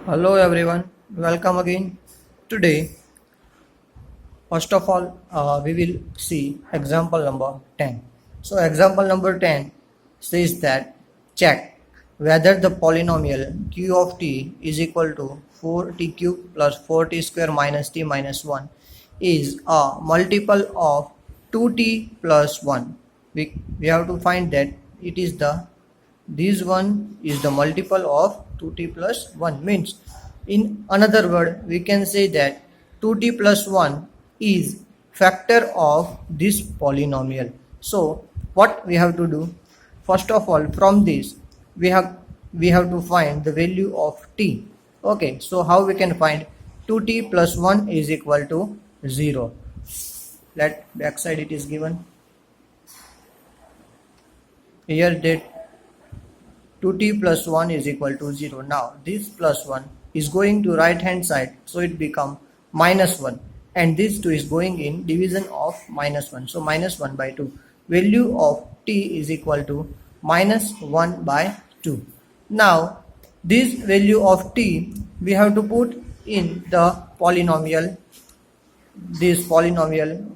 Hello everyone, welcome again. Today, first of all, we will see example number 10. So, example number 10 says that check whether the polynomial q of t is equal to 4t cube plus 4t square minus t minus 1 is a multiple of 2t plus 1. We have to find that it is this one is the multiple of 2t plus 1, means in another word we can say that 2t plus 1 is factor of this polynomial. So what we have to do, first of all, from this we have to find the value of t. Okay, so how we can find 2t plus 1 is equal to 0. Let backside it is given here that 2t plus 1 is equal to 0. Now this plus 1 is going to right hand side, so it become minus 1, and this 2 is going in division of minus 1, so minus 1 by 2. Value of t is equal to minus 1 by 2. Now this value of t we have to put in the polynomial, this polynomial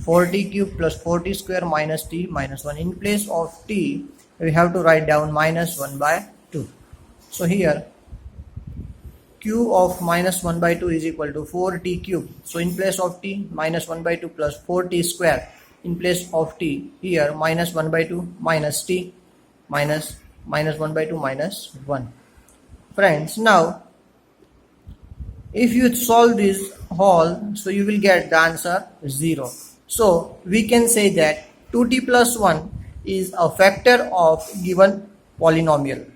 4t cube plus 4t square minus t minus 1. In place of t we have to write down minus 1 by 2. So here q of minus 1 by 2 is equal to 4t cube. So in place of t, minus 1 by 2 plus 4t square. In place of t, here minus 1 by 2 minus t minus 1 by 2 minus 1. Friends, now if you solve this whole, so you will get the answer 0. So we can say that 2t plus 1 is a factor of given polynomial.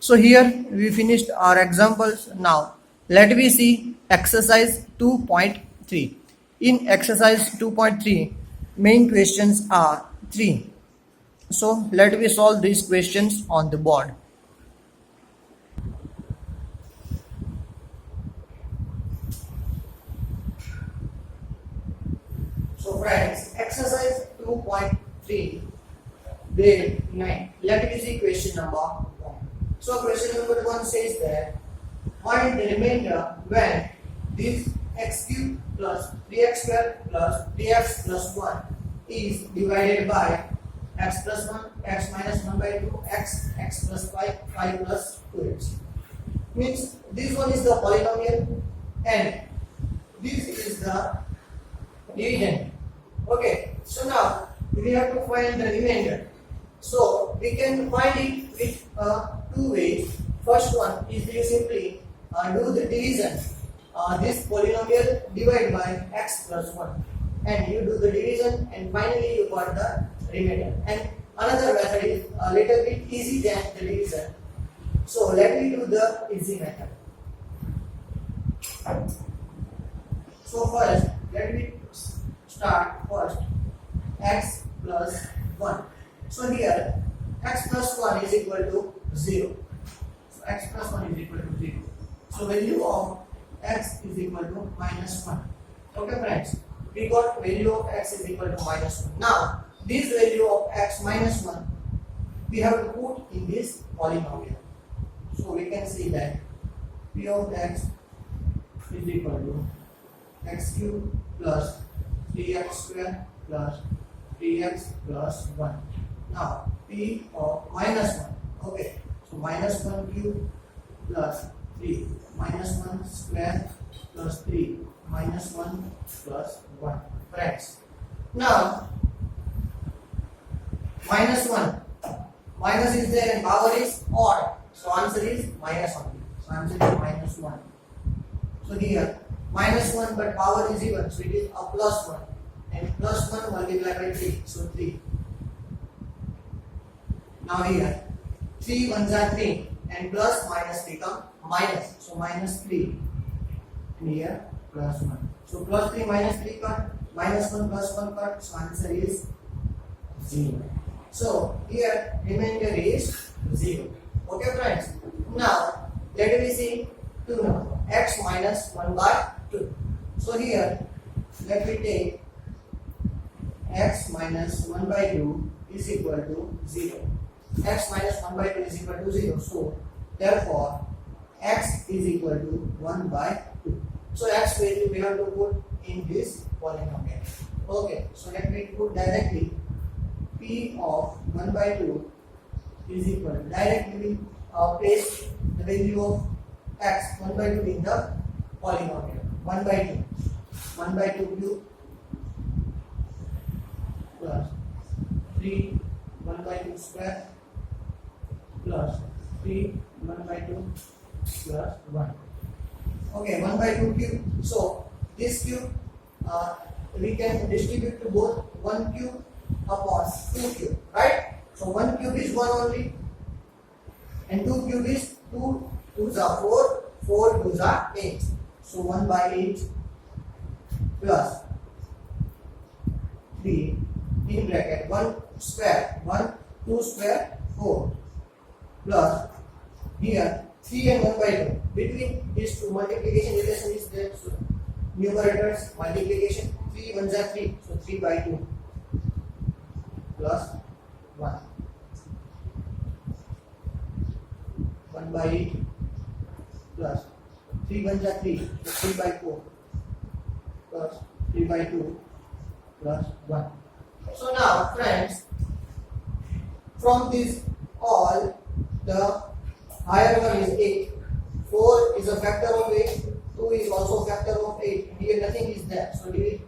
So here we finished our examples. Now let me see exercise 2.3. In exercise 2.3, main questions are 3. So let me solve these questions on the board. So friends, exercise 2.3, grade 9. Let me see question number 1. So question number 1 says that find the remainder when this x cube plus 3x square plus 3x plus 1 is divided by x plus 1, x minus 1 by 2, x plus 5, 5 plus 2x. Means this one is the polynomial and this is the dividend. Okay, so now we have to find the remainder. So we can find it with two ways. First one is you simply do the division. This polynomial divide by x plus 1, and you do the division, and finally you got the remainder. And another method is a little bit easy than the division. So let me do the easy method. So first let me start first x plus 1. So here x plus 1 is equal to 0. So x plus 1 is equal to 0. So value of x is equal to minus 1. Okay friends, we got value of x is equal to minus 1. Now this value of x minus 1 we have to put in this polynomial. So we can see that p of x is equal to x cube plus 3x square plus 3x plus 1. Now p of minus 1. Okay, so minus 1 cube plus 3 minus 1 square plus 3 minus 1 plus 1. Friends, now minus 1, minus is there and power is odd, so answer is minus only. So answer is minus 1. So here minus 1 but power is even, so it is a plus 1, and plus 1 multiplied by 3, so 3. Now here 3 ones are 3 and plus minus become minus, so minus 3, and here plus 1. So plus 3 minus 3 cut, minus 1 plus 1 cut, so answer is 0. So here remainder is 0. Okay friends, now let me see 2 now, x minus 1 by 2. So here let me take x minus 1 by 2 is equal to 0. X minus 1 by 2 is equal to 0. So Therefore, x is equal to 1 by 2. So x value we have to put in this polynomial. Okay, so let me put directly p of 1 by 2 is equal to, directly place the value of x 1 by 2 in the polynomial. 1 by 2, 1 by 2 cube plus 3 1 by 2 square plus 3 1 by 2 plus 1. Okay, 1 by 2 cube. So this cube we can distribute to both 1 cube upon 2 cube, right? So 1 cube is 1 only, and 2 cube is 2 2s are 4, 4 2s are 8. So 1 by 8 plus 3 in bracket 1 square 1 2 square 4 plus here 3 and 1 by 2. Between these two multiplication relation is there. So numerators multiplication, 3 1s are 3, so 3 by 2 plus 1. 1 by 8 plus 3 1s are 3, so 3 by 4 plus 3 by 2 plus 1. So now friends, from this all the higher one is 8, 4 is a factor of 8, 2 is also a factor of 8, here nothing is there, so the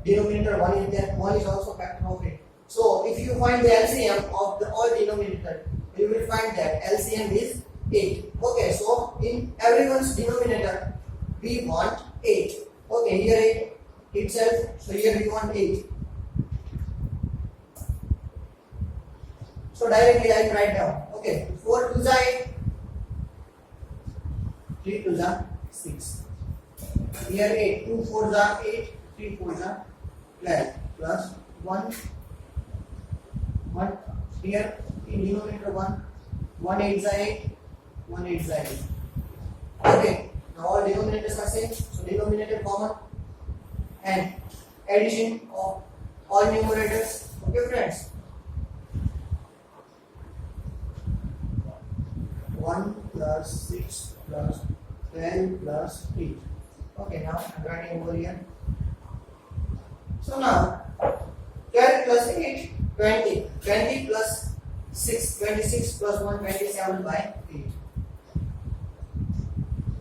denominator 1 is there, 1 is also factor of 8. So if you find the LCM of the all denominator, you will find that LCM is 8. Okay, so in everyone's denominator we want 8. Okay, here 8 itself, so here we want 8. So directly I write down. Okay, 4 2s are 8, 3 2s are 6. Here 8, 2 4s are 8, 3 4s are 12 plus 1. 1 here in denominator 1, 1 8s are 8, 1 8s are 8. Okay, now all denominators are same, so denominator common and addition of all numerators. Okay friends, 1 plus 6 plus 12 plus 8. Okay, now I'm writing over here. So now 12 plus 8 20, 20 plus 6 26 plus 1 27 by 8.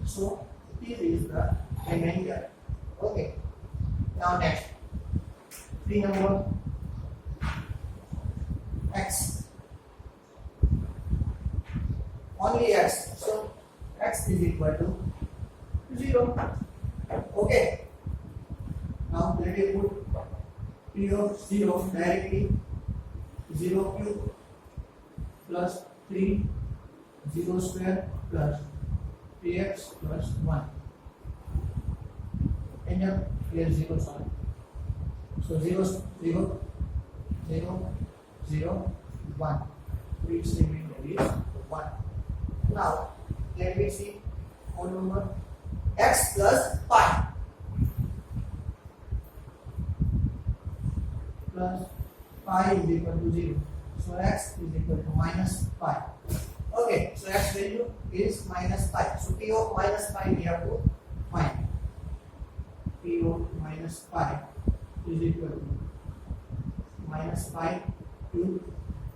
So this is the remainder. Okay, now next 3 number x, only x, so x is equal to 0. Okay, now let me put p of 0 directly. 0 cube plus 3 0 square plus 3x plus 1. And here 0 sorry. So 0 0 0 0 1. So its remainder is 1. Now let me see whole number x plus pi plus pi is equal to 0. So x is equal to minus pi. Okay, so x value is minus pi. So p of minus pi we have to find. P of minus pi is equal to minus pi cube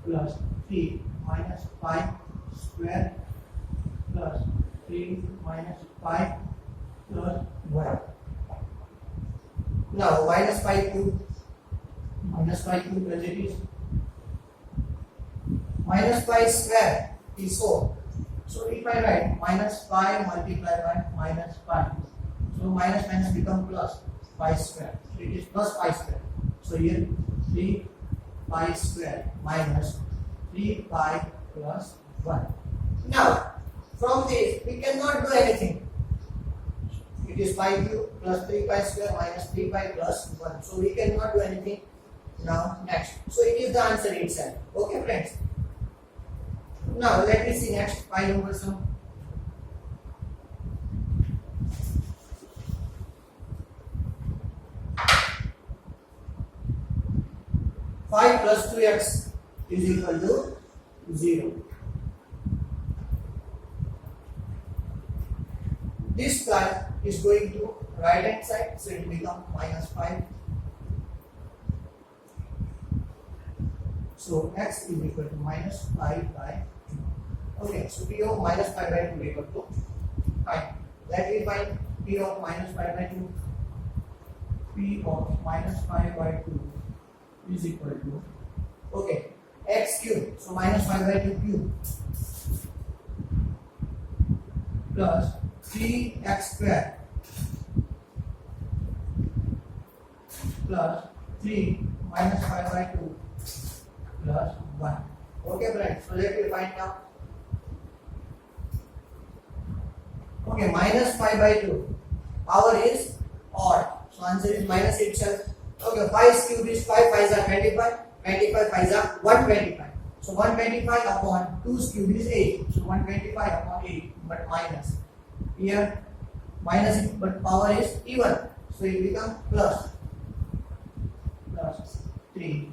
plus 3 minus pi square plus 3 minus pi plus 1. Now minus pi cube as it is. Minus pi square is 4. So if I write minus pi multiplied by minus pi, so minus minus become plus pi square. So it is plus pi square. So here 3 pi square minus 3 pi plus 1. Now from this we cannot do anything. It is pi cube plus 3 pi square minus 3 pi plus 1. So we cannot do anything. Now next. So it is the answer itself. Okay friends. Now let me see next pi over sum. Five plus 2x is equal to 0. This plus is going to right hand side, so it will become minus 5. So x is equal to minus 5 by 2. Okay, so p of minus 5 by 2 equal to 5. Let me find p of minus 5 by 2. P of minus 5 by 2 is equal to, okay, x cube, so minus 5 by 2 cube plus 3x square plus 3 minus 5 by 2 plus 1. Okay friends, so let me find now. Okay, minus 5 by 2, power is odd, so answer is minus itself. Okay, 5 cube is 5 5s are 25, 25 5s are 125. So 125 upon 2's cube is 8, so 125 upon 8, but minus. Here minus, but power is even, so it becomes plus 3.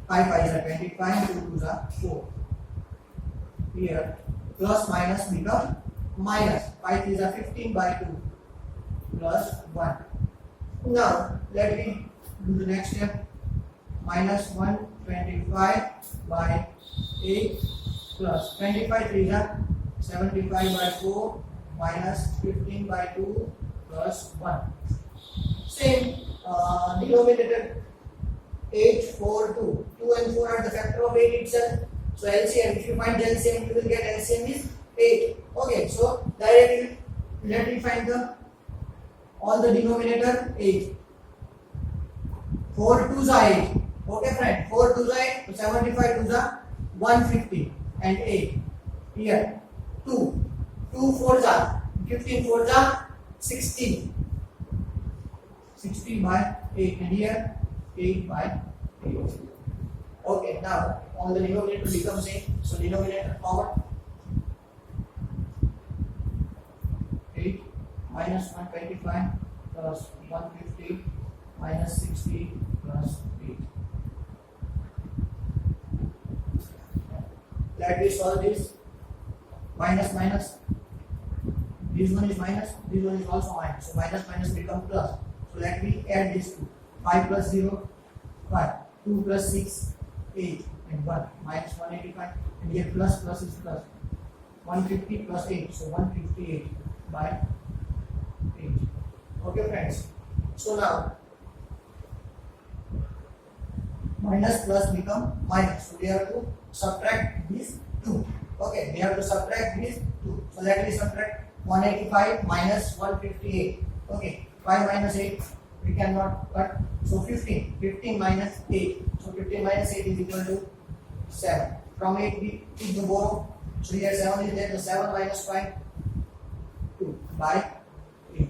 5 5s are 25, 2 2s are 4. Here plus minus become minus. 5 3s are 15 by 2 plus 1. Now let me do the next step. Minus 125 by 8 plus 25 3s are 75 by 4 minus 15 by 2 plus 1. Same denominator. 8 4 2. 2 and 4 are the factor of 8 itself. So LCM, if you find the LCM, you will get LCM is 8. Okay, so directly let me find the all the denominator 8. 4 2s are 8. Okay friend, 4 2s are 8, so 75 2s are 150 and 8. Here 2 4s are 15 4s are 60. 60 by 8 and here 8 by 8. Okay, now all the denominator becomes same, so denominator power 8 minus 125 plus 150 minus 60 plus 8. Let me solve this. Minus minus, this one is minus, this one is also minus, so minus minus become plus. So let me add these two. 5 plus 0, 5, 2 plus 6, 8 and 1 minus 185, and here plus plus is plus 150 plus 8, so 158 by 8. Okay friends, so now minus plus become minus, so we have to subtract these 2. Okay, we have to subtract these 2, so let me subtract 185 minus 158. Okay, 5 minus 8 we cannot cut, so 15 minus 8, so 15 minus 8 is equal to 7. From 8 we took the borrow, so here 7 is there, so 7 minus 5 2 by 8.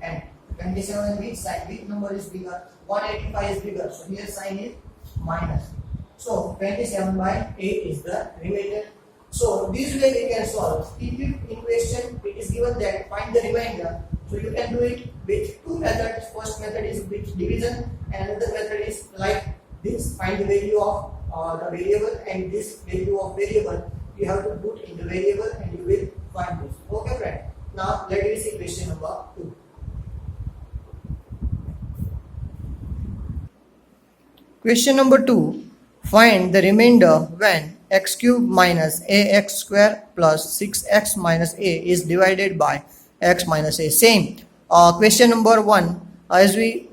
And 27 which side, which number is bigger? 185 is bigger, so here sign is minus. So 27 by 8 is the remainder. So this way we can solve. If in question it is given that find the remainder, so you can do it with two methods. First method is with division, and another method is like this: find the value of the variable, and this value of variable you have to put in the variable, and you will find this. Okay, friend. Now let me see question number 2. Question number 2. Find the remainder when x cube minus ax square plus 6x minus a is divided by x minus a. Same. Question number 1, as we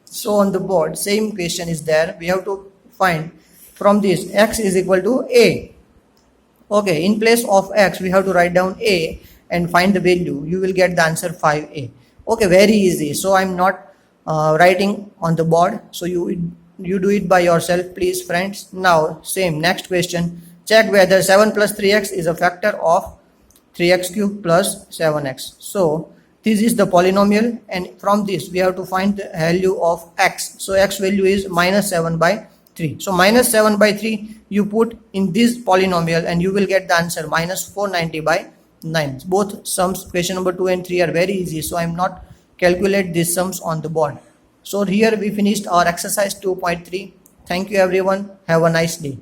saw on the board, same question is there. We have to find from this x is equal to a. Okay, in place of x we have to write down a and find the value. You will get the answer 5a. Okay, very easy. So I'm not writing on the board, so you do it by yourself, please friends. Now same, next question. Check whether 7 plus 3x is a factor of 3x cube plus 7x. So this is the polynomial, and from this we have to find the value of x. So x value is minus 7 by 3. So minus 7 by 3 you put in this polynomial and you will get the answer minus 490 by 9. Both sums, question number 2 and 3, are very easy, so I am not calculate these sums on the board. So here we finished our exercise 2.3. Thank you everyone. Have a nice day.